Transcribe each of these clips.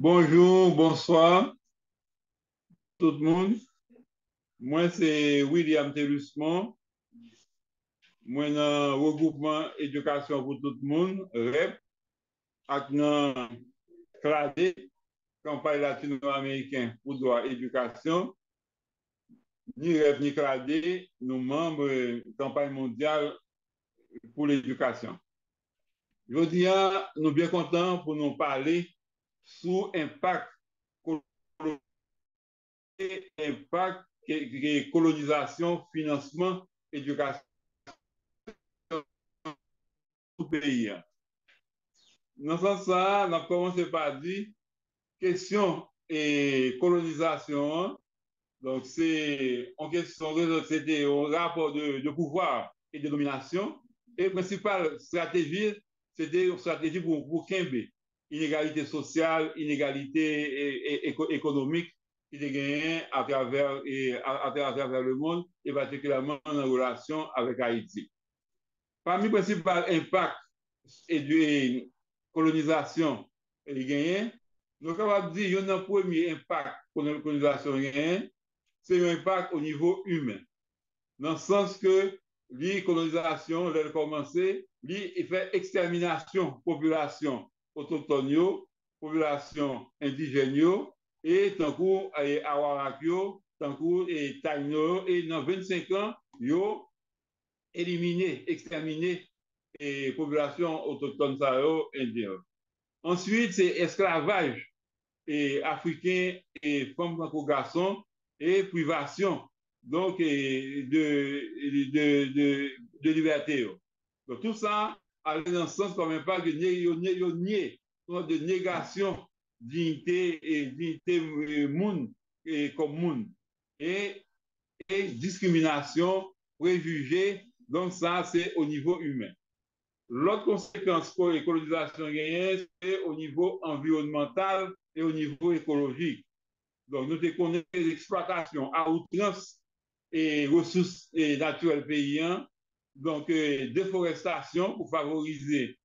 Bonjour, bonsoir tout le monde. Moi, c'est William Telusmont. Moi, dans le regroupement Éducation pour tout le monde, REP, avec dans CLADE, campagne latino-américaine pour droit éducation. Ni REP ni CLADE, nous membres de la campagne mondiale pour l'éducation. Je dis, nous sommes bien contents pour nous parler sur l'impact impact colonisation, financement, éducation du pays. Dans ce sens, ça, on a commencé par dire question et colonisation. Donc, c'est en question, c'était un rapport de pouvoir et de domination. Et la principale stratégie, c'était une stratégie pour Kembe. Inégalité sociale, inégalité économique qui est gagnée à travers le monde et particulièrement en relation avec Haïti. Parmi les principaux impacts et de colonisation gagnée, nous sommes capables de dire que le premier impact que la colonisation gagnée, c'est un impact au niveau humain. Dans le sens que la colonisation, elle a commencé, il fait extermination population autochtone, population indigène, et tant coup Awarakio, tant coup Taino, et dans 25 ans, ils ont éliminé, exterminé les populations autochtones indiennes. Ensuite, c'est esclavage et africain et femmes garçons et privation donc de liberté. Donc tout ça allait dans le sens comme impact de négation dignité et dignité monde et comme monde et, et discrimination, préjugés. Donc ça, c'est au niveau humain. L'autre conséquence pour les colonisations gagnées, c'est au niveau environnemental et au niveau écologique. Donc, nous connaissons l'exploitation à outrance et ressources naturelles paysannes, donc déforestation pour favoriser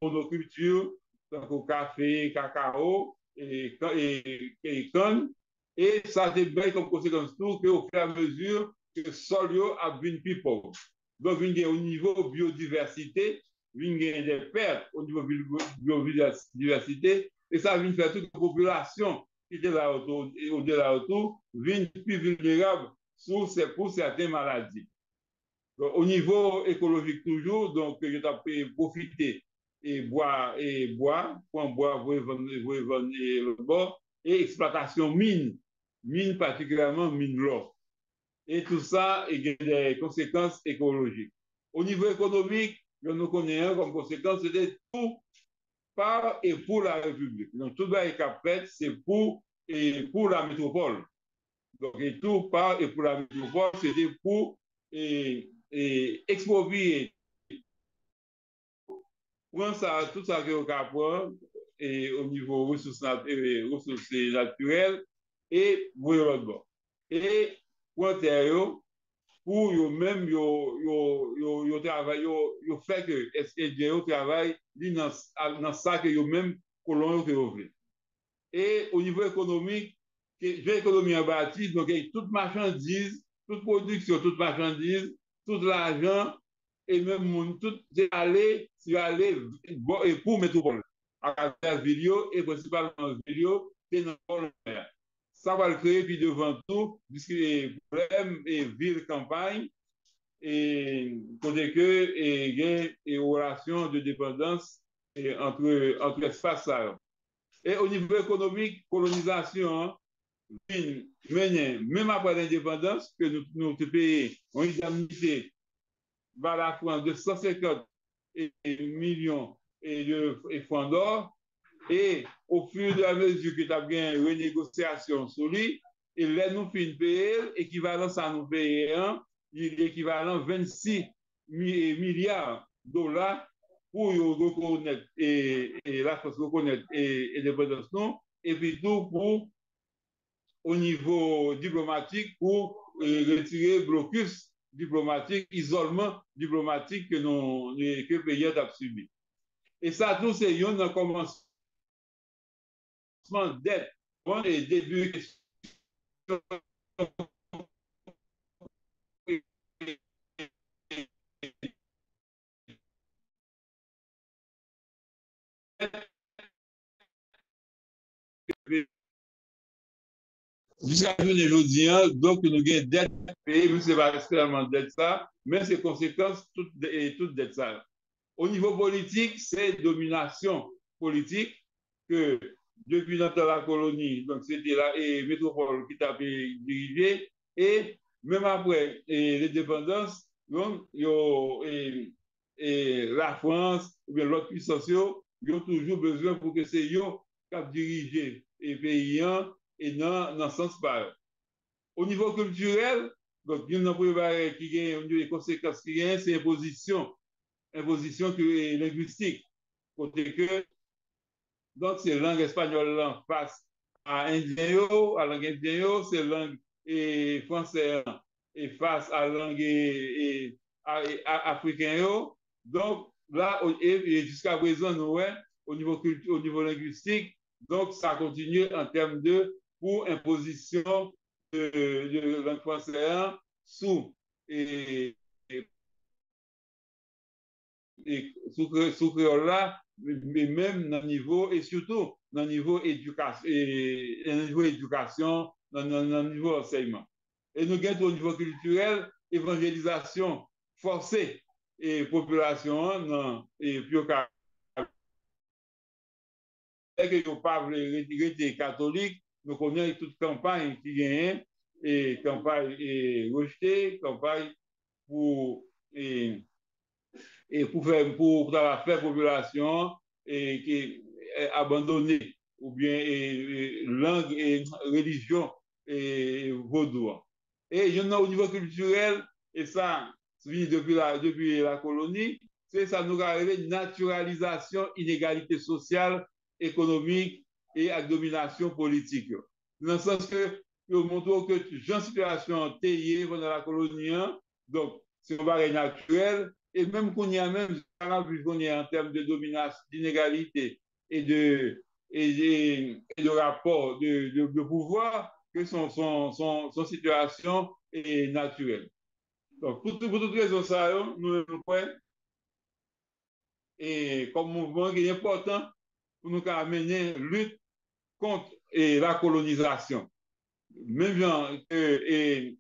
monoculture, donc au café, cacao et canne. Et ça a été comme conséquence tout qu'au fur et à mesure que le sol a devenu plus pauvre. Donc, au niveau biodiversité, il y a des pertes au niveau biodiversité, et ça vient faire toute la population qui était là autour, au-delà autour, vient plus vulnérable pour certaines maladies. Donc, au niveau écologique toujours, donc je t'ai profiter et boire, pour boire, vous vendre le bord, et exploitation mine particulièrement mine l'or. Et tout ça a des conséquences écologiques. Au niveau économique, nous connaissons comme conséquence, c'était tout par et pour la République. Donc, tout est fait, c'est pour la métropole. Donc, et tout par et pour la métropole, c'était pour exproprier. Prendre ça, tout ça que vous avez et au niveau ressources naturelles et vous l'autre bord. Et pour terre, pour eux-mêmes, ils travaillent, ils font que SDO travaille dans ça que eux-mêmes, colons, que vous voulez. Et au niveau économique, l'économie en bâti, donc toute marchandise, toute production, toute marchandise, tout l'argent, et même tout c'est aller pour métropole, à travers vidéo et principalement vidéo, c'est dans le ça va le créer, puis devant tout, puisque les problèmes et ville campagne, et côté que il y a une relation de dépendance entre espaces. Et au niveau économique, colonisation, même après l'indépendance, que nous payons une indemnité par la France de 150 millions de francs d'or, et au fur et à mesure que tu as bien une renégociation sur lui, et là, nous finissons payer, équivalent à nous payer, l'équivalent 26 milliards de dollars pour reconnaître et la France reconnaître et l'indépendance, non, et puis tout pour au niveau diplomatique pour retirer le blocus diplomatique, isolement diplomatique que le pays a subi. Et ça, tout c'est un commencement d'aide. Bon, et début, jusqu'à aujourd'hui, donc nous avons dette pays, mais ce n'est pas seulement dette ça, mais c'est conséquences toutes dette ça. Au niveau politique, c'est domination politique que depuis notre la colonie, donc c'était la métropole qui t'a dirigé, et même après l'indépendance, donc, la France ou bien l'autre puissance, ils ont toujours besoin pour que c'est eux qui dirigent les pays et dans le sens par. Au niveau culturel, donc, il y a une qui gagne des conséquences qui gagnent, c'est imposition linguistique. Côté que, donc, c'est langue espagnole là, face à indien, à langue indien, c'est langue français et face à langue africaine. Donc, là, jusqu'à présent, nous, ouais, au niveau linguistique, donc, ça continue en termes de pour imposition de langue française sous et, et sous créole là, mais même dans le niveau, et surtout dans le niveau éducation, dans le niveau enseignement. Et nous avons au niveau culturel, évangélisation forcée et population, non, et puis au cas que nous pas rester catholique, nous connaissons toute campagne qui gagne, et campagne rejetée, campagne pour et pour faire population et qui est abandonnée ou bien langue et religion et vaudou. Et je au niveau culturel, et ça, depuis la colonie, c'est ça nous arrive une naturalisation, inégalité sociale, économique et à domination politique. Dans le sens que nous montrons que jeune situation théier pendant la colonie, donc c'est un barrage naturel, et même qu'on y a même, qu'on y a en termes de domination, d'inégalité et de rapport de pouvoir, que son situation est naturelle. Donc, pour toutes raisons, ça, nous croyons, et comme mouvement qui est important pour nous amener lutte contre la colonisation. Même gens que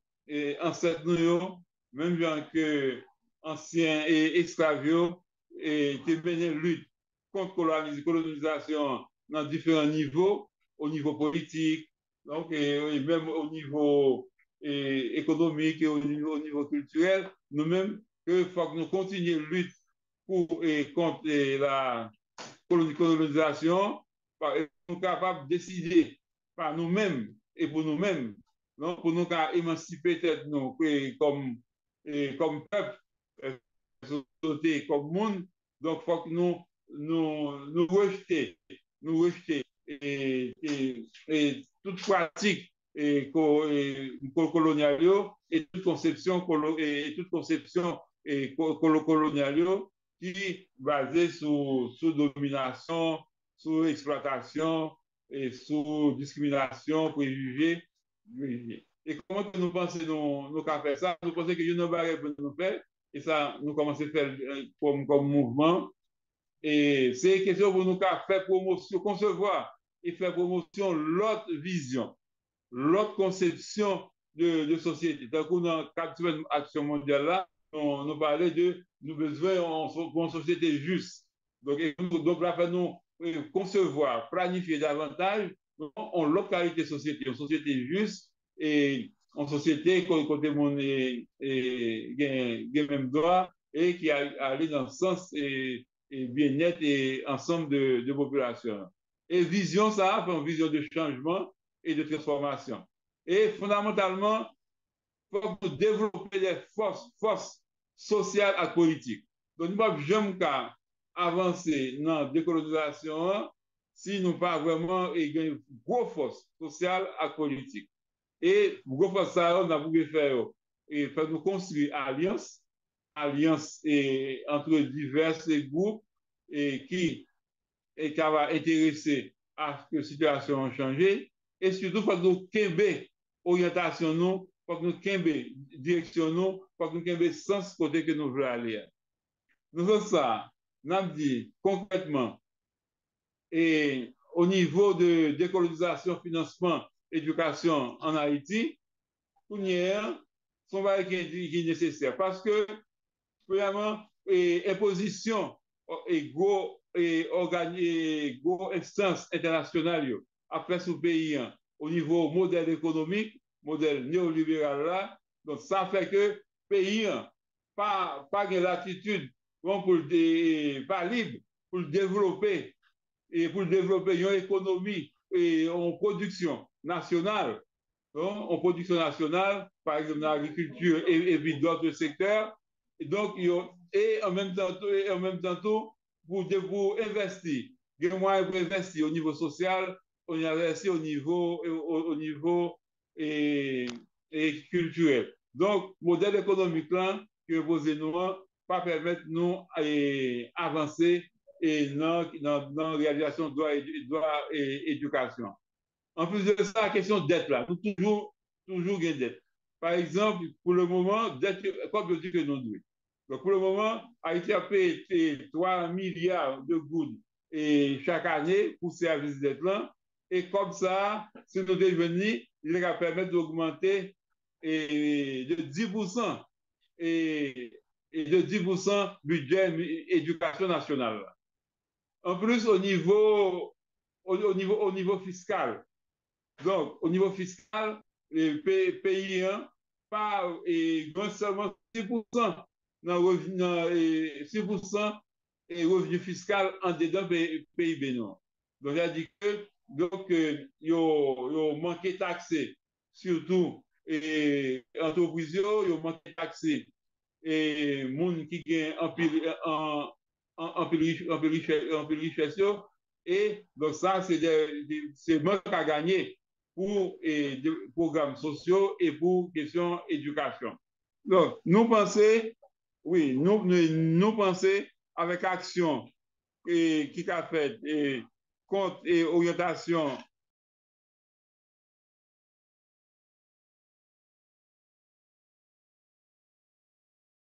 ancêtres nous, même gens que anciens et esclaves, et qui mené lutte contre colonisation dans différents niveaux, au niveau politique, donc, et même au niveau économique et au niveau culturel, nous-mêmes, il faut que nous continuions de lutter pour et contre la colonisation, nous sommes capables de décider par nous-mêmes et pour nous-mêmes, non, pour nous émanciper tête nous comme peuple, société, comme monde. Donc, il faut que nous rejeter et toute pratique coloniale et toute conception coloniale qui est basée sur domination, sur exploitation et sur discrimination, préjugés. Et comment nous pensons nous faire ça? Nous pensons que nous avons nous faire et ça, nous commençons à faire comme mouvement. Et c'est une question pour nous faire promotion, concevoir et faire promotion l'autre vision, l'autre conception de société. Donc, dans le cadre de l'action mondiale là, on parlait de nous besoin d'une société juste. Donc là, nous concevoir, planifier davantage en localité société, en société juste et en société côté mon même droit et qui a allé dans le sens et bien-être et ensemble de population. Et vision, ça, une vision de changement et de transformation. Et fondamentalement, il faut développer des forces sociales et politiques. Donc, nous ne pouvons jamais avancer dans la décolonisation si nous n'avons pas vraiment une grosse force sociale et politique. Et pour grosse force, ça, on a voulu faire et faire nous construire alliance entre divers groupes et qui va intéresser à ce que la situation a changé. Et surtout, il faut que nous kembe orientation, nous, il faut que nous kembe direction, nous, il faut que nous kembe sens côté que nous voulons aller. Nous faisons ça, nous avons dit concrètement, et au niveau de décolonisation, financement, éducation en Haïti, pour nous, son bail qui est nécessaire. Parce que, premièrement, imposition et go instance internationale après ce pays au niveau modèle économique, modèle néolibéral là. Donc, ça fait que pays pas de latitude pour pas libre pour développer et pour développer une économie et en production nationale, en production nationale, par exemple dans l'agriculture et d'autres secteurs. Et donc, et en même temps, pour investir, il y a moyen pour investir au niveau social, on investit au niveau et, et culturel. Donc, modèle économique là, que posez nous, pas permettre nous d'avancer et dans la réalisation de droit et éducation. En plus de ça, la question de dette là, toujours une dette. Par exemple, pour le moment, dette, comme je dis que nous devons. Donc, pour le moment, Haïti a payé 3 milliards de gouttes et chaque année pour service dette là. Et comme ça, si nous devenons, il va permettre d'augmenter de 10% et de 10% budget éducation nationale. En plus, au niveau fiscal, donc, au niveau fiscal, les pays pas seulement 6% dans revenu, 6% et revenu fiscal en dedans pays bénin. Donc, il dit que donc yo manqué taxé surtout et entreprises yo manqué taxé et moun qui gagne en pile richesse et donc ça c'est manque à gagner pour des programmes sociaux et pour question éducation. Donc, nous pensons, oui, nous pensons avec action qui a fait contre et orientation